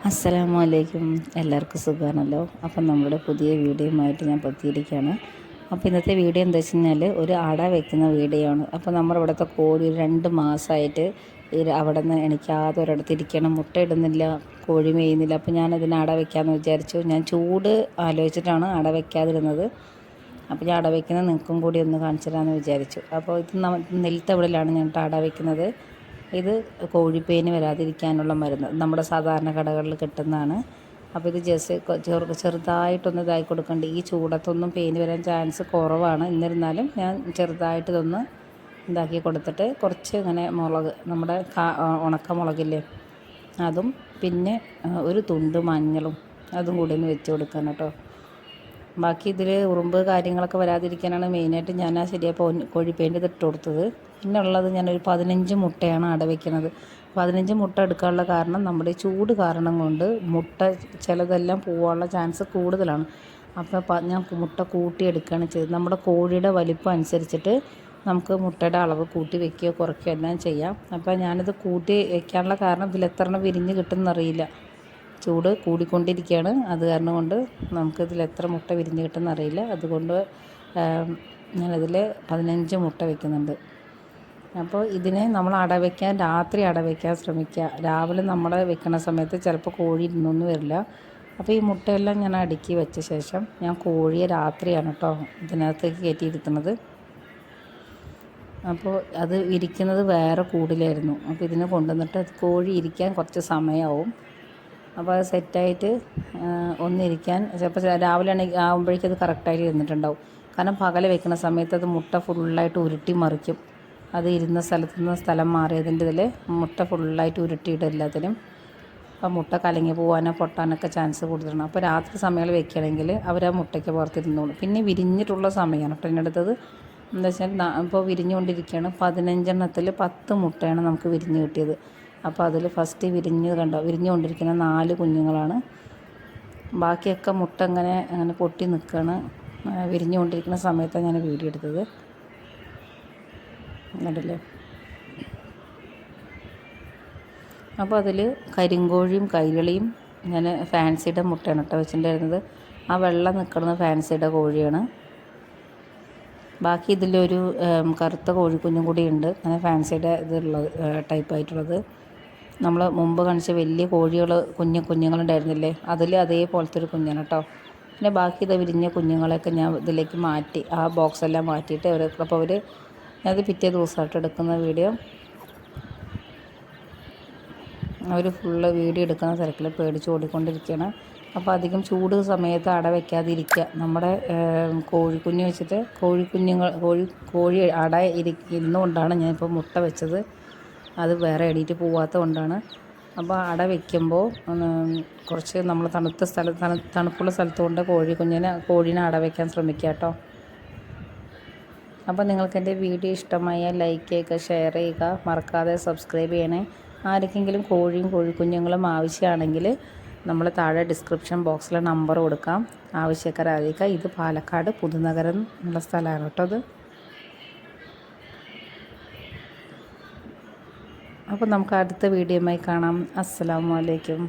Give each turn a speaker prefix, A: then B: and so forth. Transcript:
A: അസ്സലാമു അലൈക്കും. എല്ലാവർക്കും സുഖമാണല്ലോ. അപ്പം നമ്മുടെ പുതിയ വീഡിയോയുമായിട്ട് ഞാൻ എത്തിയിരിക്കുകയാണ്. അപ്പോൾ ഇന്നത്തെ വീഡിയോ എന്താ വെച്ച് കഴിഞ്ഞാൽ ഒരു അട വയ്ക്കുന്ന വീഡിയോ ആണ്. അപ്പോൾ നമ്മുടെ ഇവിടുത്തെ കോഴി 2 മാസമായിട്ട് അവിടെ നിന്ന് എണിക്കാതെ ഒരിടത്ത് ഇരിക്കണം, മുട്ട ഇടുന്നില്ല, കോഴി മേയുന്നില്ല. അപ്പോൾ ഞാനതിന് അട വയ്ക്കാമെന്ന് വിചാരിച്ചു. ഞാൻ ചൂട് ആലോചിച്ചിട്ടാണ് അട വയ്ക്കാതിരുന്നത്. അപ്പോൾ ഞാൻ അട വയ്ക്കുന്നത് നിങ്ങൾക്കും കൂടി ഒന്ന് കാണിച്ചു തരാമെന്ന് വിചാരിച്ചു. അപ്പോൾ ഇത് നെൽത്തവിടിലാണ് ഞാൻ അട വയ്ക്കുന്നത്. ഇത് കോഴിപ്പേന് വരാതിരിക്കാനുള്ള മരുന്ന് നമ്മുടെ സാധാരണ കടകളിൽ കിട്ടുന്നതാണ്. അപ്പോൾ ഇത് ജസ്റ്റ് ചെറുതായിട്ടൊന്ന് ഇതായി കൊടുക്കേണ്ട. ഈ ചൂടത്തൊന്നും പേന് വരാൻ ചാൻസ് കുറവാണ്. എന്നിരുന്നാലും ഞാൻ ചെറുതായിട്ട് ഇതൊന്ന് ഇതാക്കി കൊടുത്തിട്ട് കുറച്ച് ഇങ്ങനെ മുളക്, നമ്മുടെ ഉണക്കമുളകില്ലേ അതും പിന്നെ ഒരു തുണ്ട് മഞ്ഞളും അതും കൂടി ഒന്ന് വെച്ച് കൊടുക്കണം കേട്ടോ. ബാക്കി ഇതിൽ ഉറുമ്പ് കാര്യങ്ങളൊക്കെ വരാതിരിക്കാനാണ് മെയിനായിട്ട് ഞാൻ ശരിയായി കോഴിപ്പേൻ്റെ ഇതിട്ട് കൊടുത്തത്. പിന്നെ ഉള്ളത് ഞാനൊരു 15 മുട്ടയാണ് അട വയ്ക്കുന്നത്. 15 മുട്ട എടുക്കാനുള്ള കാരണം നമ്മുടെ ചൂട് കാരണം കൊണ്ട് മുട്ട ചിലതെല്ലാം പോകാനുള്ള ചാൻസ് കൂടുതലാണ്. അപ്പോൾ ഞാൻ മുട്ട കൂട്ടിയെടുക്കുകയാണ് ചെയ്തത്. നമ്മുടെ കോഴിയുടെ വലിപ്പം അനുസരിച്ചിട്ട് നമുക്ക് മുട്ടയുടെ അളവ് കൂട്ടി വയ്ക്കുകയോ കുറയ്ക്കുകയോ എല്ലാം ചെയ്യാം. അപ്പോൾ ഞാനിത് കൂട്ടി വയ്ക്കാനുള്ള കാരണം ഇതിൽ എത്ര എണ്ണം വിരിഞ്ഞ് കിട്ടുമെന്നറിയില്ല. ചൂട് കൂടിക്കൊണ്ടിരിക്കുകയാണ്. അത് കാരണം കൊണ്ട് നമുക്കിതിൽ എത്ര മുട്ട വിരിഞ്ഞ് കിട്ടുമെന്ന് അറിയില്ല. അതുകൊണ്ട് ഞാനതിൽ 15 മുട്ട വയ്ക്കുന്നുണ്ട്. അപ്പോൾ ഇതിനെ നമ്മൾ രാത്രി അട വയ്ക്കാൻ ശ്രമിക്കുക. രാവിലെ നമ്മൾ വെക്കുന്ന സമയത്ത് ചിലപ്പോൾ കോഴി ഇരുന്നൊന്നും വരില്ല. അപ്പോൾ ഈ മുട്ടയെല്ലാം ഞാൻ അടുക്കി വെച്ച ശേഷം ഞാൻ കോഴിയെ രാത്രിയാണ് കേട്ടോ ഇതിനകത്തേക്ക് കയറ്റിയിരുത്തുന്നത്. അപ്പോൾ അത് ഇരിക്കുന്നത് വേറെ കൂടിലായിരുന്നു. അപ്പോൾ ഇതിനെ കൊണ്ടുവന്നിട്ട് കോഴി ഇരിക്കാൻ കുറച്ച് സമയമാവും. അപ്പോൾ അത് സെറ്റായിട്ട് ഒന്നിരിക്കാൻ ചിലപ്പോൾ രാവിലെ ആകുമ്പോഴേക്കും അത് കറക്റ്റായിട്ട് ഇരുന്നിട്ടുണ്ടാവും. കാരണം പകൽ വെക്കുന്ന സമയത്ത് അത് മുട്ട ഫുള്ളായിട്ട് ഉരുട്ടി മറിക്കും. അത് ഇരുന്ന സ്ഥലത്ത് നിന്ന് സ്ഥലം മാറിയതിൻ്റെ ഇതിൽ മുട്ട ഫുള്ളായിട്ട് ഉരുട്ടിയിട്ട് എല്ലാത്തിനും അപ്പോൾ മുട്ട കലങ്ങി പോകാനോ പൊട്ടാനൊക്കെ ചാൻസ് കൂടുതലാണ്. അപ്പോൾ രാത്രി സമയങ്ങൾ വെക്കുകയാണെങ്കിൽ അവർ ആ മുട്ടയ്ക്ക് പുറത്തിരുന്നോളും. പിന്നെ വിരിഞ്ഞിട്ടുള്ള സമയമാണ് കേട്ടോ ഇതിനടുത്തത്. എന്താ വെച്ചാൽ ഇപ്പോൾ വിരിഞ്ഞുകൊണ്ടിരിക്കുകയാണ്. 15 എണ്ണത്തിൽ 10 മുട്ടയാണ് നമുക്ക് വിരിഞ്ഞ് കിട്ടിയത്. അപ്പോൾ അതിൽ ഫസ്റ്റ് വിരിഞ്ഞുകൊണ്ടിരിക്കുന്ന 4 കുഞ്ഞുങ്ങളാണ്. ബാക്കിയൊക്കെ മുട്ട അങ്ങനെ പൊട്ടി നിൽക്കുകയാണ്. വിരിഞ്ഞുകൊണ്ടിരിക്കുന്ന സമയത്താണ് ഞാൻ വീഡിയോ എടുത്തത്. കണ്ടില്ലേ? അപ്പോൾ അതിൽ കരിങ്കോഴിയും കൈരളിയും ഞാൻ ഫാൻസിയുടെ മുട്ടയാണ് കേട്ടോ വെച്ചിട്ടുണ്ടായിരുന്നത്. ആ വെള്ളം നിൽക്കുന്നത് ഫാൻസിയുടെ കോഴിയാണ്. ബാക്കി ഇതിലൊരു കറുത്ത കോഴിക്കുഞ്ഞും കൂടി ഉണ്ട്. അങ്ങനെ ഫാൻസിയുടെ ഇതുള്ളത് ടൈപ്പായിട്ടുള്ളത്. നമ്മൾ മുമ്പ് കാണിച്ച വലിയ കോഴികൾ കുഞ്ഞുങ്ങളുണ്ടായിരുന്നില്ലേ, അതിൽ അതേപോലത്തെ ഒരു കുഞ്ഞാണ് കേട്ടോ. പിന്നെ ബാക്കി ഇത് വിരിഞ്ഞ കുഞ്ഞുങ്ങളെയൊക്കെ ഞാൻ ഇതിലേക്ക് മാറ്റി, ആ ബോക്സെല്ലാം മാറ്റിയിട്ട് അപ്പോൾ അത് പിറ്റേ ദിവസമായിട്ട് എടുക്കുന്ന വീഡിയോ. അവർ ഫുള്ള് വീഡിയോ എടുക്കുന്ന തിരക്കിൽ പേടിച്ച് ഓടിക്കൊണ്ടിരിക്കുകയാണ്. അപ്പോൾ അധികം ചൂട് സമയത്ത് അട വയ്ക്കാതിരിക്കുക. നമ്മുടെ കോഴിക്കുഞ്ഞ് വെച്ചിട്ട് കോഴി അട ഇരുന്നുകൊണ്ടാണ് ഞാനിപ്പോൾ മുട്ട വെച്ചത്. അത് വേറെ എടീറ്റ് പോവാത്തത് കൊണ്ടാണ്. അപ്പോൾ അട വയ്ക്കുമ്പോൾ കുറച്ച് നമ്മൾ തണുപ്പുള്ള സ്ഥലത്തുകൊണ്ട് കോഴീനെ അട വയ്ക്കാൻ ശ്രമിക്കുക കേട്ടോ. അപ്പോൾ നിങ്ങൾക്ക് എൻ്റെ വീഡിയോ ഇഷ്ടമായാൽ ലൈക്ക് ചെയ്യുക, ഷെയർ ചെയ്യുക, മറക്കാതെ സബ്സ്ക്രൈബ് ചെയ്യണേ. ആർക്കെങ്കിലും കോഴിയും കോഴിക്കുഞ്ഞുങ്ങളും ആവശ്യമാണെങ്കിൽ നമ്മൾ താഴെ ഡിസ്ക്രിപ്ഷൻ ബോക്സിൽ നമ്പർ കൊടുക്കാം, ആവശ്യക്കാരെ അറിയിക്കുക. ഇത് പാലക്കാട് പുതുനഗരം എന്നുള്ള സ്ഥലമാണ് കേട്ടോ അത്. അപ്പോൾ നമുക്ക് അടുത്ത വീഡിയോയുമായി കാണാം. അസ്സലാമു അലൈക്കും.